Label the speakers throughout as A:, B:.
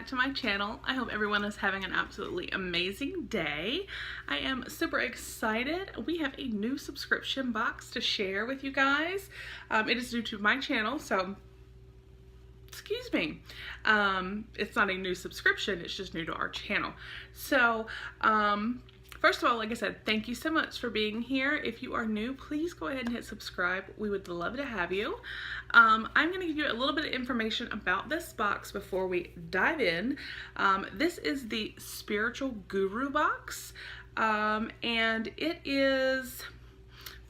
A: to my channel. I hope everyone is having an absolutely amazing day. I am super excited. We have a new subscription box to share with you guys. It is new to my channel, so excuse me. It's not a new subscription, it's just new to our channel. So, first of all, like I said, thank you so much for being here. If you are new, please go ahead and hit subscribe. We would love to have you. I'm going to give you a little bit of information about this box before we dive in. This is the Spiritual Guru box, and it is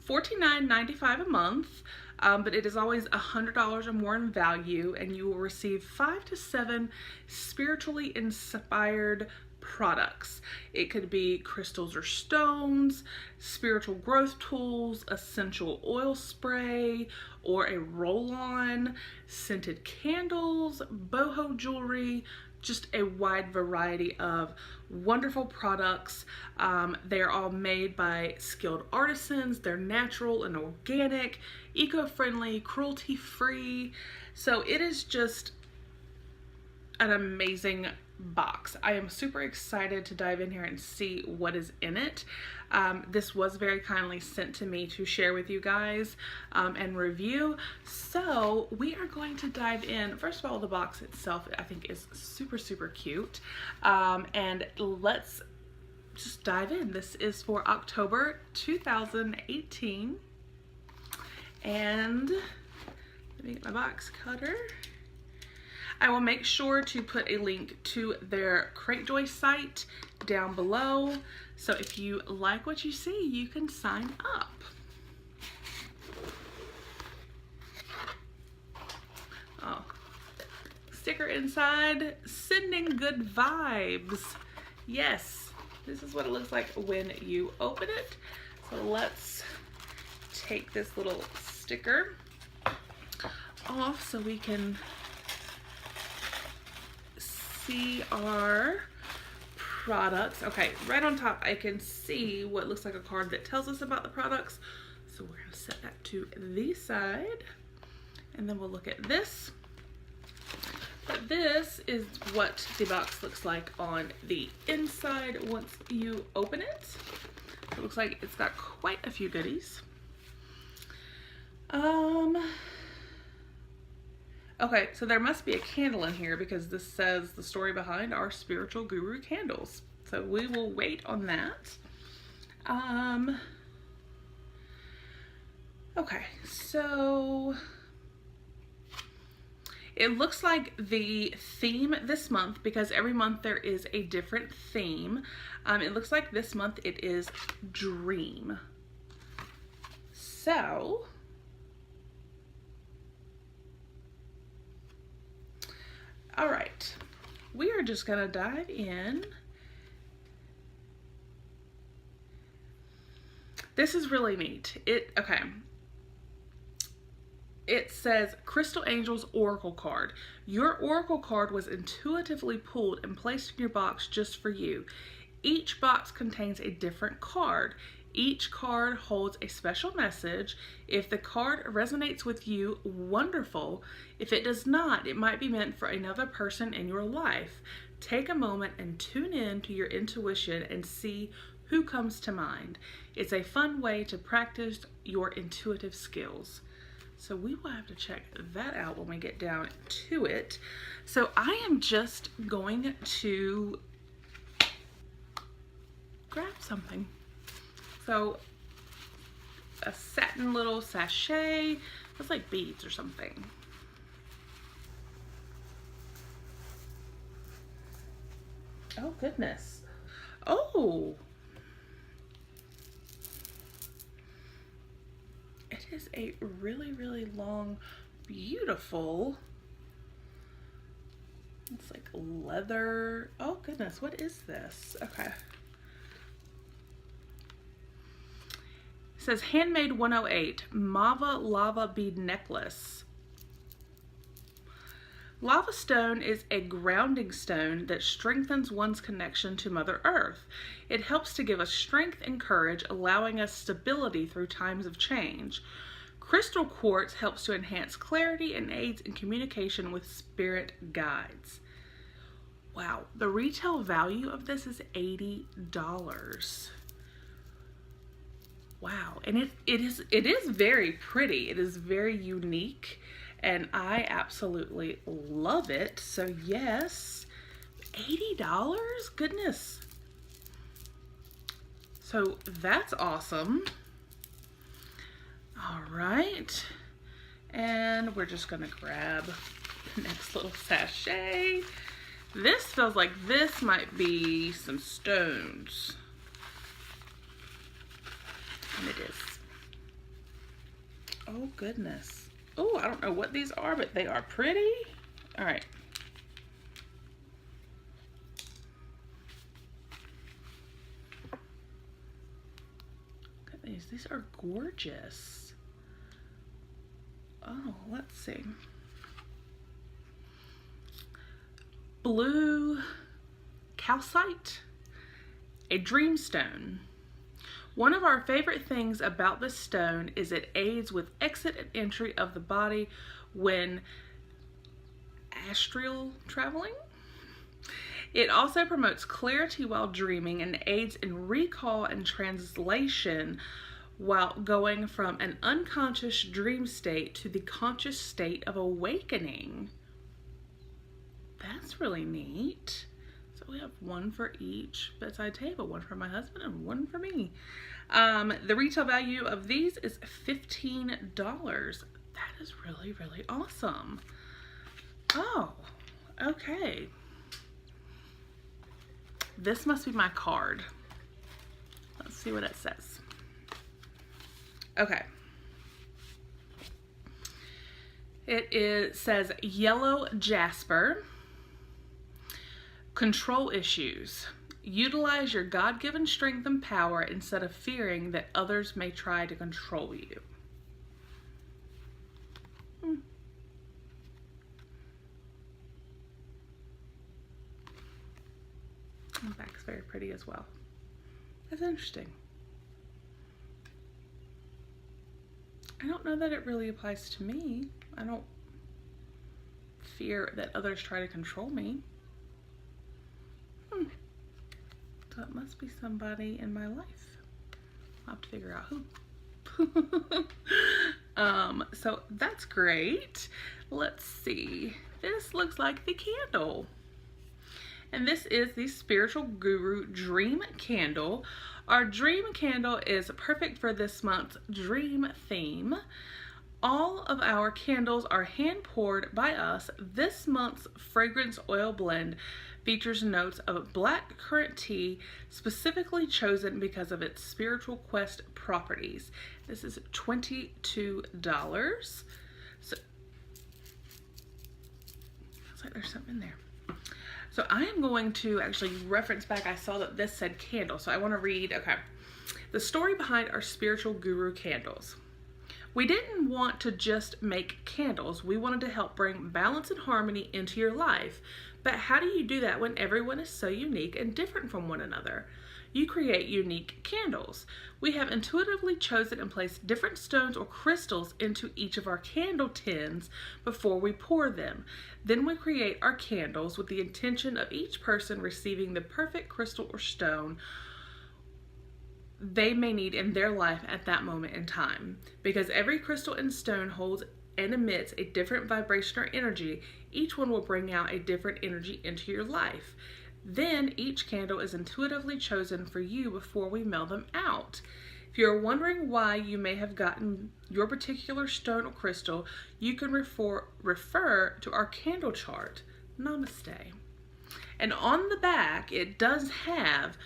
A: $49.95 a month. But it is always $100 or more in value, and you will receive 5 to 7 spiritually inspired products. It could be crystals or stones, spiritual growth tools, essential oil spray, or a roll-on, scented candles, boho jewelry, just a wide variety of wonderful products. They're all made by skilled artisans. They're natural and organic, eco-friendly, cruelty-free. So it is just an amazing box. I am super excited to dive in here and see what is in it. This was very kindly sent to me to share with you guys and review. So we are going to dive in. First of all, the box itself I think is super, super cute. And let's just dive in. This is for October 2018. And let me get my box cutter. I will make sure to put a link to their Cratejoy site down below. So if you like what you see, you can sign up. Oh, sticker inside, sending good vibes. Yes, this is what it looks like when you open it. So let's take this little sticker off so we can see our products. Okay, right on top I can see what looks like a card that tells us about the products. So we're going to set that to the side, and then we'll look at this. But this is what the box looks like on the inside once you open it. It looks like it's got quite a few goodies. Okay, so there must be a candle in here because this says the story behind our Spiritual Guru candles. So we will wait on that. Okay, so it looks like the theme this month, because every month there is a different theme. It looks like this month it is dream. So all right, we are just gonna dive in. This is really neat. Okay. It says Crystal Angels Oracle card. Your Oracle card was intuitively pulled and placed in your box just for you. Each box contains a different card. Each card holds a special message. If the card resonates with you, wonderful. If it does not, it might be meant for another person in your life. Take a moment and tune in to your intuition and see who comes to mind. It's a fun way to practice your intuitive skills. So we will have to check that out when we get down to it. So I am just going to grab something. So a satin little sachet. It's like beads or something. Oh goodness. Oh, it is a really, really long, beautiful, it's like leather. Oh goodness, what is this? Okay. It says Handmade 108 Mava Lava Bead Necklace. Lava stone is a grounding stone that strengthens one's connection to Mother Earth. It helps to give us strength and courage, allowing us stability through times of change. Crystal quartz helps to enhance clarity and aids in communication with spirit guides. Wow, the retail value of this is $80. Wow, and it is very pretty. It is very unique, and I absolutely love it. So yes, $80? Goodness. So that's awesome. All right, and we're just gonna grab the next little sachet. This feels like this might be some stones. And it is. Oh goodness. Oh, I don't know what these are, but they are pretty. All right. Look at these. These are gorgeous. Oh, let's see. Blue calcite, a dreamstone. One of our favorite things about this stone is it aids with exit and entry of the body when astral traveling. It also promotes clarity while dreaming and aids in recall and translation while going from an unconscious dream state to the conscious state of awakening. That's really neat. So we have one for each bedside table, one for my husband and one for me. The retail value of these is $15. That is really, really awesome. Oh, okay. This must be my card. Let's see what it says. Okay. It says yellow jasper. Control issues. Utilize your God-given strength and power instead of fearing that others may try to control you. The back's very pretty as well. That's interesting. I don't know that it really applies to me. I don't fear that others try to control me. So it must be somebody in my life. I'll have to figure out who. So that's great. Let's see. This looks like the candle. And this is the Spiritual Guru Dream Candle. Our dream candle is perfect for this month's dream theme. All of our candles are hand poured by us. This month's fragrance oil blend features notes of black currant tea, specifically chosen because of its spiritual quest properties. This is $22. So, looks like there's something in there. So I am going to actually reference back. I saw that this said candle, so I want to read, okay. The story behind our Spiritual Guru candles. We didn't want to just make candles. We wanted to help bring balance and harmony into your life. But how do you do that when everyone is so unique and different from one another? You create unique candles. We have intuitively chosen and placed different stones or crystals into each of our candle tins before we pour them. Then we create our candles with the intention of each person receiving the perfect crystal or stone they may need in their life at that moment in time. Because every crystal and stone holds and emits a different vibration or energy, each one will bring out a different energy into your life. Then each candle is intuitively chosen for you before we mail them out. If you're wondering why you may have gotten your particular stone or crystal, you can refer to our candle chart. Namaste. And on the back, it does have,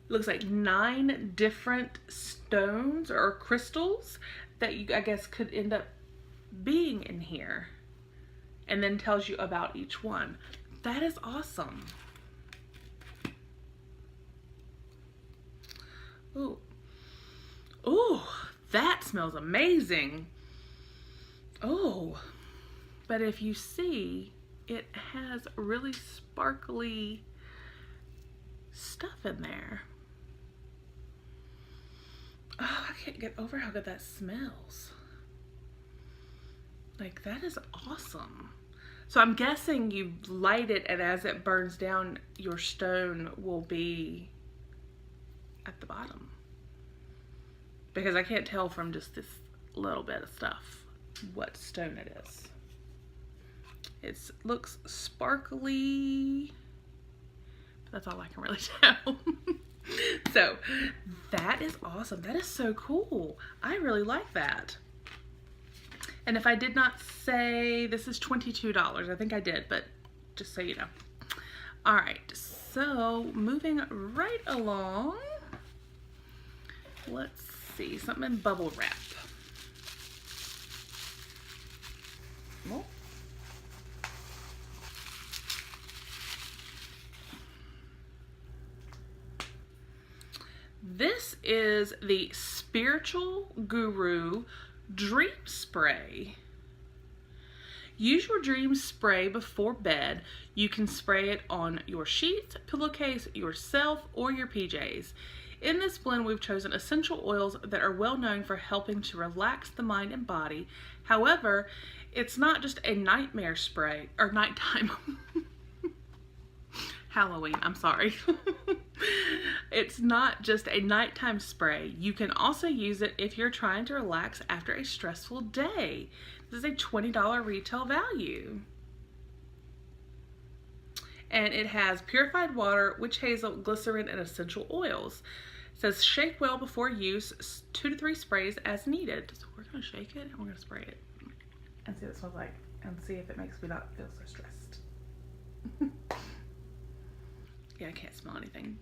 A: looks like 9 different stones or crystals that you, I guess, could end up being in here. And then tells you about each one. That is awesome. Ooh. Ooh, that smells amazing. Oh, but if you see, it has really sparkly stuff in there. Oh, I can't get over how good that smells. Like, that is awesome. So I'm guessing you light it, and as it burns down, your stone will be at the bottom. Because I can't tell from just this little bit of stuff what stone it is. It looks sparkly. That's all I can really tell. So that is awesome. That is so cool. I really like that. And if I did not say this is $22, I think I did, but just so you know. All right, so moving right along. Let's see, something in bubble wrap. Oh. This is the Spiritual Guru Dream Spray. Use your dream spray before bed. You can spray it on your sheets, pillowcase, yourself, or your PJs. In this blend, we've chosen essential oils that are well known for helping to relax the mind and body. However, it's not just a nightmare spray, or nighttime. Halloween, I'm sorry. It's not just a nighttime spray. You can also use it if you're trying to relax after a stressful day. This is a $20 retail value. And it has purified water, witch hazel, glycerin, and essential oils. It says shake well before use, 2 to 3 sprays as needed. So we're gonna shake it and we're gonna spray it and see what it smells like and see if it makes me not feel so stressed. Yeah, I can't smell anything.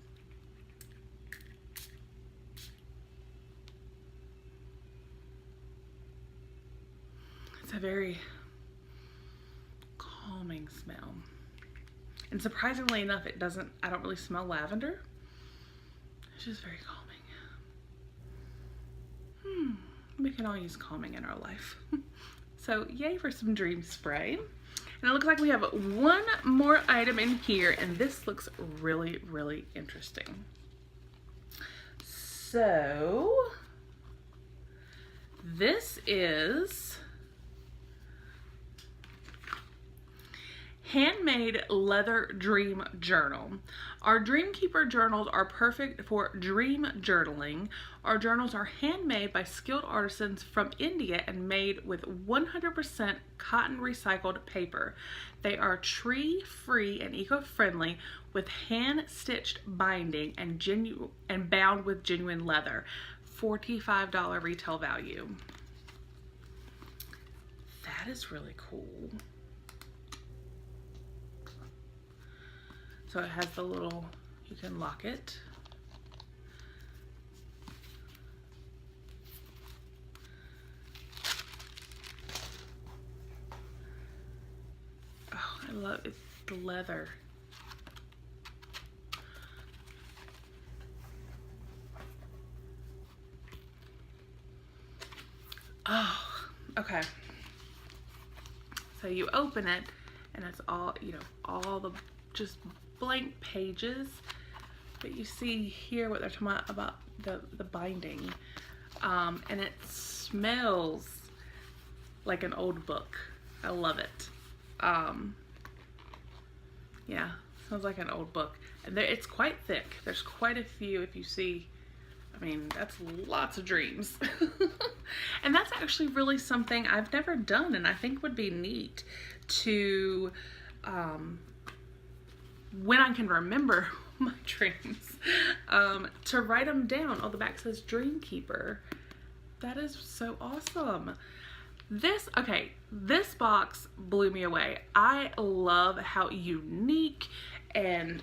A: It's a very calming smell. And surprisingly enough, I don't really smell lavender. It's just very calming. We can all use calming in our life. So yay for some dream spray. And it looks like we have one more item in here, and this looks really, really interesting. So this is handmade leather dream journal. Our Dreamkeeper journals are perfect for dream journaling. Our journals are handmade by skilled artisans from India and made with 100% cotton recycled paper. They are tree-free and eco-friendly with hand-stitched binding and bound with genuine leather. $45 retail value. That is really cool. So it has the little, you can lock it. Oh, I love it, the leather. Oh, okay. So you open it and it's all, all the just blank pages, but you see here what they're talking about the binding, and it smells like an old book. I love it. Yeah, smells like an old book, and it's quite thick. There's quite a few. If you see, I mean, that's lots of dreams. And that's actually really something I've never done, and I think would be neat to when I can remember my dreams, to write them down. Oh, the back says Dreamkeeper. That is so awesome. This box blew me away. I love how unique and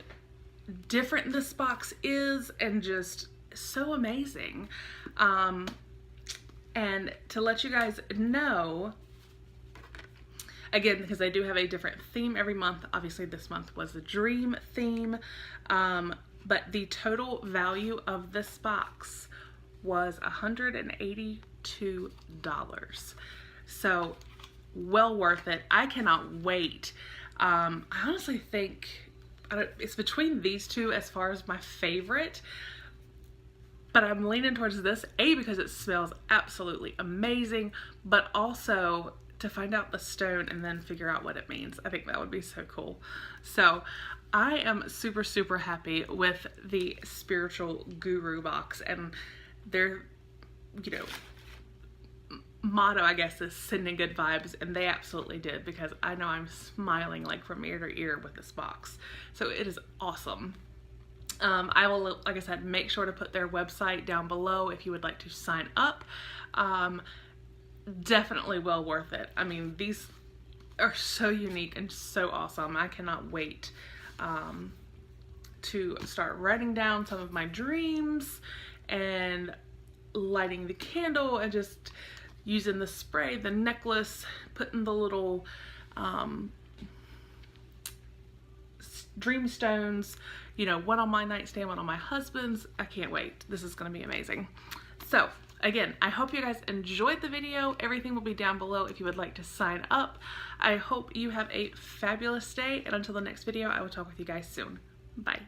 A: different this box is, and just so amazing. And to let you guys know, again, because I do have a different theme every month. Obviously, this month was the dream theme. But the total value of this box was $182. So, well worth it. I cannot wait. I honestly think it's between these two as far as my favorite. But I'm leaning towards this, A, because it smells absolutely amazing, but also to find out the stone and then figure out what it means. I think that would be so cool. So I am super, super happy with the Spiritual Guru box, and their, you know, motto, I guess, is sending good vibes, and they absolutely did, because I know I'm smiling like from ear to ear with this box. So it is awesome. I will, like I said, make sure to put their website down below if you would like to sign up. Definitely well worth it. I mean, these are so unique and so awesome. I cannot wait to start writing down some of my dreams and lighting the candle and just using the spray, the necklace, putting the little dream stones, you know, one on my nightstand, one on my husband's. I can't wait. This is going to be amazing. So again, I hope you guys enjoyed the video. Everything will be down below if you would like to sign up. I hope you have a fabulous day, and until the next video, I will talk with you guys soon. Bye.